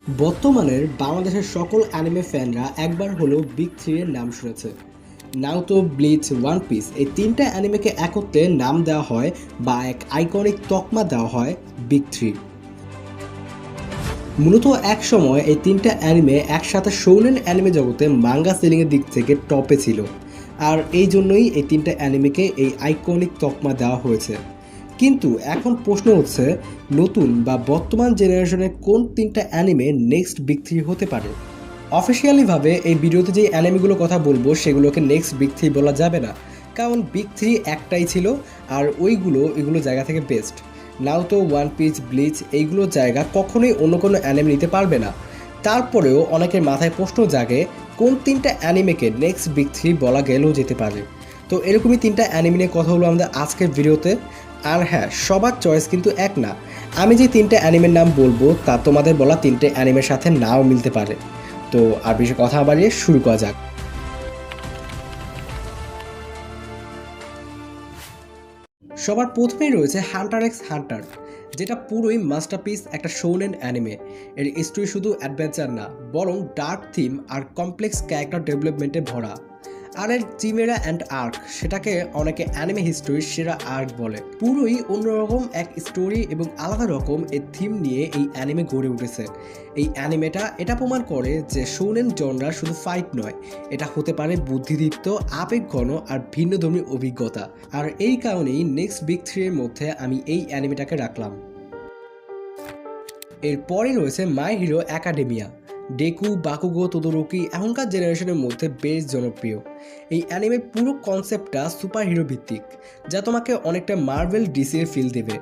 বর্তমানের বাংলাদেশের সকল অ্যানিমে ফ্যানরা একবার হলেও বিগ থ্রি এর নাম শুনেছে। নারুতো, ব্লিচ, ওয়ান পিস এই তিনটা অ্যানিমেকে একত্রে নাম দেওয়া হয় বা এক আইকনিক তকমা দেওয়া হয় বিগ থ্রি। মূলত এক সময় এই তিনটা অ্যানিমে একসাথে শৌনেন অ্যানিমে জগতে মাঙ্গা সেলিংয়ের দিক থেকে টপে ছিল, আর এই জন্যই এই তিনটা অ্যানিমেকে এই আইকনিক তকমা দেওয়া হয়েছে। কিন্তু এখন প্রশ্ন হচ্ছে, নতুন বা বর্তমান জেনারেশনের কোন তিনটা অ্যানিমে নেক্সট বিগ থ্রি হতে পারে? অফিসিয়ালিভাবে এই ভিডিওতে যে অ্যানিমেগুলোর কথা বলবো সেগুলোকে নেক্সট বিগ থ্রি বলা যাবে না, কারণ বিগ থ্রি একটাই ছিল আর এগুলো জায়গা থেকে best. Naruto, one piece, bleach এইগুলো জায়গা কখনোই অন্য কোনো অ্যানিমে নিতে পারবে না। তারপরেও অনেকের মাথায় প্রশ্ন জাগে কোন তিনটা অ্যানিমেকে নেক্সট বিগ থ্রি বলা গেলেও যেতে পারে। তো এরকমই তিনটা অ্যানিমে নিয়ে কথা হলো আমাদের আজকের ভিডিওতে। আর হ্যাঁ, সবার চয়েস কিন্তু এক না। আমি যে তিনটে অ্যানিমের নাম বলবো তা তোমাদের বলা তিনটে অ্যানিমের সাথে নাও মিলতে পারে। তো আর বেশি কথা না বাড়িয়ে শুরু করা যাক। সবার প্রথমেই রয়েছে হান্টার এক্স হান্টার, যেটা পুরোই মাস্টারপিস একটা শোনেন অ্যানিমে। এর স্টোরি শুধু অ্যাডভেঞ্চার না, বরং ডার্ক থিম আর কমপ্লেক্স ক্যারেক্টার ডেভেলপমেন্টে ভরা। আর এর চিমেরা অ্যান্ড আর্ক, সেটাকে অনেকে অ্যানিমে হিস্টোরির সেরা আর্ক বলে। পুরোই অন্যরকম এক স্টোরি এবং আলাদা রকম এর থিম নিয়ে এই অ্যানিমে গড়ে উঠেছে। এই অ্যানিমেটা এটা প্রমাণ করে যে শোনেন জনরা শুধু ফাইট নয়, এটা হতে পারে বুদ্ধিদীপ্ত, আবেগঘন আর ভিন্নধর্মী অভিজ্ঞতা। আর এই কারণেই নেক্সট বিগ থ্রি এর মধ্যে আমি এই অ্যানিমেটাকে রাখলাম। এরপরে রয়েছে মাই হিরো একাডেমিয়া। ডেকু, বাকুগো, তোদোরকি এখনকার জেনারেশনের মধ্যে বেশ জনপ্রিয়। এই অ্যানিমের পুরো কনসেপ্টটা সুপার হিরো ভিত্তিক, যা তোমাকে অনেকটা মার্ভেল ডিসির ফিল দেবে।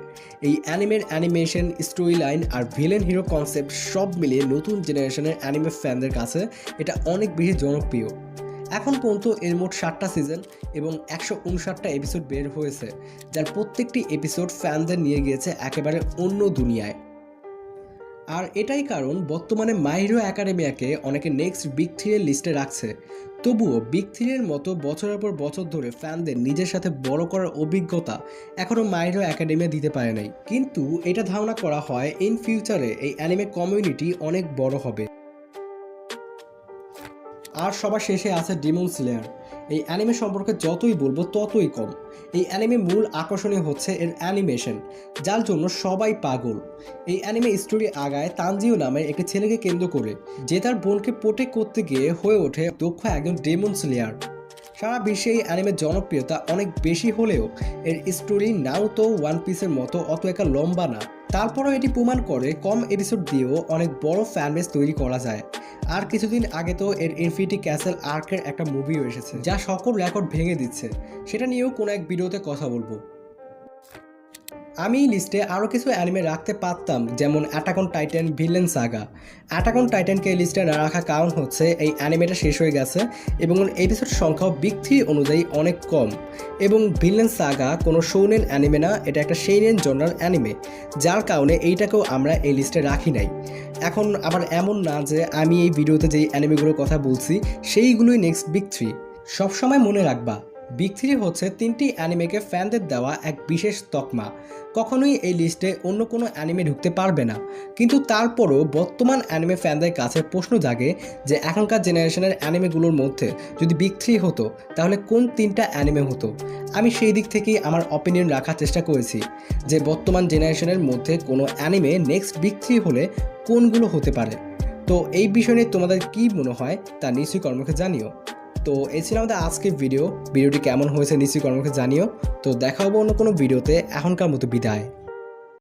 এই অ্যানিমের অ্যানিমেশন, স্টোরি লাইন আর ভিলেন হিরো কনসেপ্ট সব মিলিয়ে নতুন জেনারেশনের অ্যানিমে ফ্যানদের কাছে এটা অনেক বেশি জনপ্রিয়। এখন পর্যন্ত এর মোট 7টা সিজন এবং 159টা এপিসোড বের হয়েছে, যার প্রত্যেকটি এপিসোড ফ্যানদের নিয়ে গিয়েছে একেবারে অন্য দুনিয়ায়। আর এটাই কারণ বর্তমানে মাই হিরো একাডেমিয়াকে অনেকে নেক্সট বিগ থ্রি এর লিস্টে রাখছে। তবুও বিগ থ্রি এর মতো বছরের পর বছর ধরে ফ্যানদের নিজের সাথে বড় করার অভিজ্ঞতা এখনও মাই হিরো একাডেমিয়া দিতে পারে নাই। কিন্তু এটা ধারণা করা হয় ইন ফিউচারে এই অ্যানিমে কমিউনিটি অনেক বড় হবে। আর সবার শেষে আছে ডিমন স্লেয়ার। এই অ্যানিমে সম্পর্কে যতই বলবো ততই কম। এই অ্যানিমে মূল আকর্ষণীয় হচ্ছে এর অ্যানিমেশন, যার জন্য সবাই পাগল। এই অ্যানিমে স্টোরি আগায় তানজিও নামে একটি ছেলেকে কেন্দ্র করে, যে তার বোনকে প্রোটেক্ট করতে গিয়ে হয়ে ওঠে দক্ষ একজন ডেমন স্লেয়ার। সারা বিশ্বে এই অ্যানিমের জনপ্রিয়তা অনেক বেশি হলেও এর স্টোরি নারুতো, ওয়ান পিসের মতো অত একা লম্বা না। তারপরেও এটি প্রমাণ করে কম এপিসোড দিয়েও অনেক বড় ফ্যানবেস তৈরি করা যায়। আর কিছুদিন আগে তো এর ইনফিনিটি ক্যাসেল আর্কের একটা মুভিও এসেছে, যা সকল রেকর্ড ভেঙে দিচ্ছে। সেটা নিয়েও কোনো এক ভিডিওতে কথা বলবো। আমি এই লিস্টে আরও কিছু অ্যানিমে রাখতে পারতাম, যেমন attack on Titan, villain saga. Attack on টাইটানকে এই লিস্টে না রাখার কারণ হচ্ছে এই অ্যানিমেটা শেষ হয়ে গেছে এবং এপিসোড সংখ্যাও বিগ থ্রি অনুযায়ী অনেক কম। এবং ভিলেন সাগা কোনো শৌনেন অ্যানিমে না, এটা একটা সেইনেন জনরাল অ্যানিমে, যার কারণে এইটাকেও আমরা এই লিস্টে রাখি নাই। এখন আবার এমন না যে আমি এই ভিডিওতে যেই অ্যানিমেগুলোর কথা বলছি সেইগুলোই নেক্সট বিগ থ্রি। সবসময় মনে রাখবা, বিগ থ্রি হচ্ছে তিনটি অ্যানিমেকে ফ্যানদের দেওয়া এক বিশেষ তকমা। কখনোই এই লিস্টে অন্য কোনো অ্যানিমে ঢুকতে পারবে না। কিন্তু তারপরও বর্তমান অ্যানিমে ফ্যানদের কাছে প্রশ্ন জাগে যে এখনকার জেনারেশনের অ্যানিমেগুলোর মধ্যে যদি বিগ থ্রি হতো তাহলে কোন তিনটা অ্যানিমে হতো। আমি সেই দিক থেকেই আমার অপিনিয়ন রাখার চেষ্টা করেছি যে বর্তমান জেনারেশনের মধ্যে কোনো অ্যানিমে নেক্সট বিগ থ্রি হলে কোনগুলো হতে পারে। তো এই বিষয় নিয়ে তোমাদের কী মনে হয় তা নিশ্চয়ই কর্মকে জানিও। তো এই ছিল আমাদের আজকের ভিডিওটি কেমন হয়েছে নিশ্চয়ই কর্মকে জানিও। তো দেখা হবো অন্য কোনো ভিডিওতে, এখনকার মতো বিদায়।